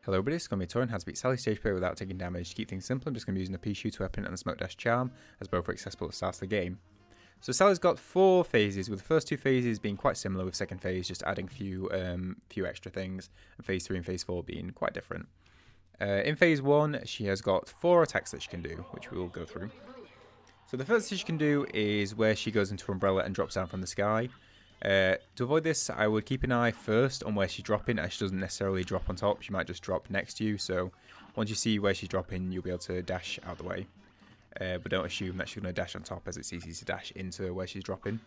Hello everybody, it's going to be a tutorial on how to beat Sally Stageplay without taking damage. To keep things simple, I'm just going to be using the Peashooter weapon and the Smoke Dash charm, as both are accessible at the start of the game. So Sally's got 4 phases, with the first 2 phases being quite similar, with second phase just adding a few extra things, and phase 3 and phase 4 being quite different. In phase 1, she has got 4 attacks that she can do, which we will go through. So the first thing she can do is where she goes into her umbrella and drops down from the sky. To avoid this, I would keep an eye first on where she's dropping, as she doesn't necessarily drop on top. She might just drop next to you, so once you see where she's dropping, you'll be able to dash out the way. But don't assume that she's going to dash on top, as it's easy to dash into where she's dropping.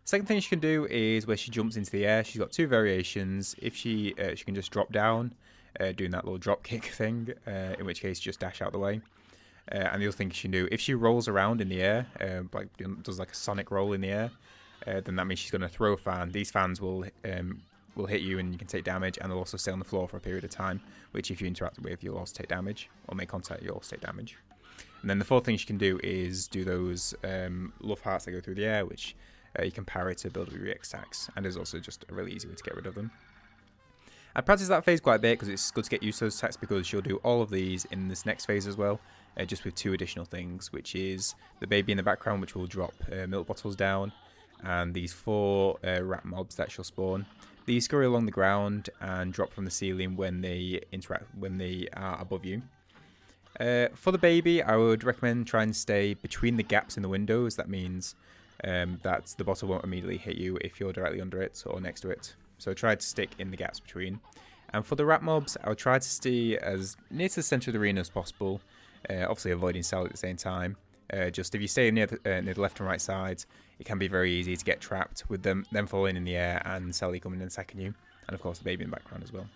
Second thing she can do is where she jumps into the air. She's got 2 variations. If she can just drop down, doing that little drop kick thing, in which case just dash out the way. And the other thing she can do, if she rolls around in the air, does like a sonic roll in the air, then that means she's going to throw a fan. These fans will hit you and you can take damage, and they'll also stay on the floor for a period of time, which if you interact with, you'll also take damage, or make contact, you'll also take damage. And then the fourth thing she can do is do those love hearts that go through the air, which you can parry to build up your EX attacks, and is also just a really easy way to get rid of them. I practice that phase quite a bit because it's good to get used to those attacks, because she'll do all of these in this next phase as well, just with 2 additional things, which is the baby in the background, which will drop milk bottles down, and these 4 rat mobs that she'll spawn. These scurry along the ground and drop from the ceiling when they are above you. For the baby, I would recommend trying to stay between the gaps in the windows. That means that the bottle won't immediately hit you if you're directly under it or next to it. So try to stick in the gaps between. And for the rat mobs, I would try to stay as near to the center of the arena as possible, obviously avoiding Sally at the same time. Just if you stay near the left and right sides, it can be very easy to get trapped with them falling in the air and Sally coming and attacking you, and of course the baby in the background as well.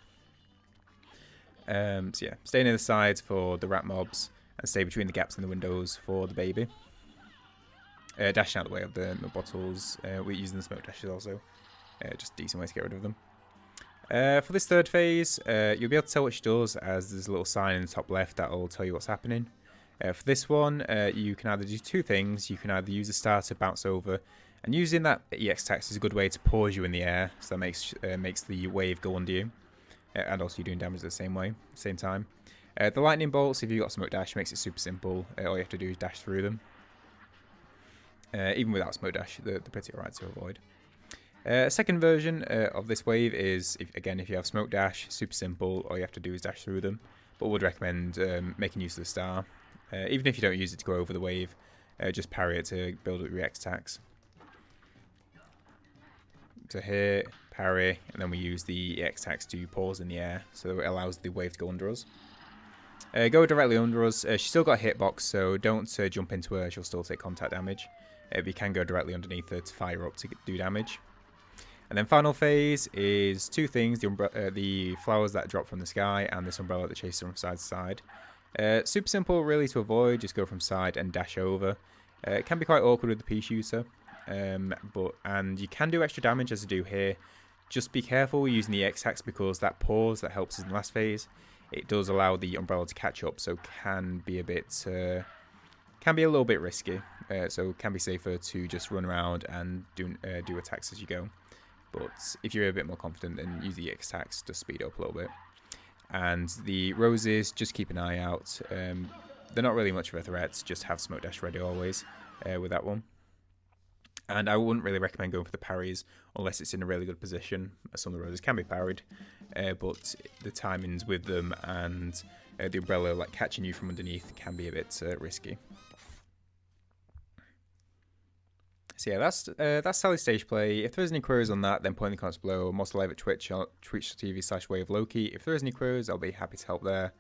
So yeah, stay near the sides for the rat mobs and stay between the gaps in the windows for the baby. Dashing out the way of the milk bottles. We're using the smoke dashes also. Just a decent way to get rid of them. For this third phase, you'll be able to tell what she does, as there's a little sign in the top left that will tell you what's happening. For this one, you can either do 2 things. You can either use the star to bounce over, and using that EX attacks is a good way to pause you in the air, so that makes the wave go under you, and also you're doing damage the same time. The lightning bolts, if you've got smoke dash, makes it super simple. All you have to do is dash through them. Even without smoke dash, they're pretty alright to avoid. Second version of this wave is, if you have smoke dash, super simple. All you have to do is dash through them, but would recommend making use of the star. Even if you don't use it to go over the wave, just parry it to build up your EX attacks. So here, parry, and then we use the EX attacks to pause in the air, so it allows the wave to go under us. Go directly under us. She's still got a hitbox, so don't jump into her, she'll still take contact damage. But you can go directly underneath her to fire up to do damage. And then final phase is 2 things, the flowers that drop from the sky and this umbrella that chases from side to side. Super simple really to avoid, just go from side and dash over. It can be quite awkward with the Peashooter, and you can do extra damage as I do here. Just be careful using the EX attacks, because that pause that helps us in the last phase, it does allow the umbrella to catch up, so can be a little bit risky. So it can be safer to just run around and do attacks as you go. But if you're a bit more confident, then use the EX attacks to speed up a little bit. And the roses, just keep an eye out. They're not really much of a threat, just have smoke dash ready always with that one. And I wouldn't really recommend going for the parries unless it's in a really good position. Some of the roses can be parried, but the timings with them and the umbrella catching you from underneath can be a bit risky. So yeah, that's Sally Stageplay. If there's any queries on that, then put in the comments below. I'm also live at twitch.tv/waveloki. If there is any queries, I'll be happy to help there.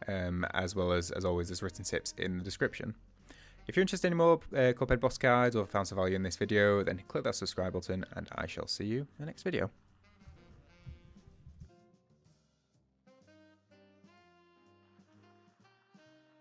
As well as always, there's written tips in the description. If you're interested in any more Cuphead boss guides or found some value in this video, then click that subscribe button, and I shall see you in the next video.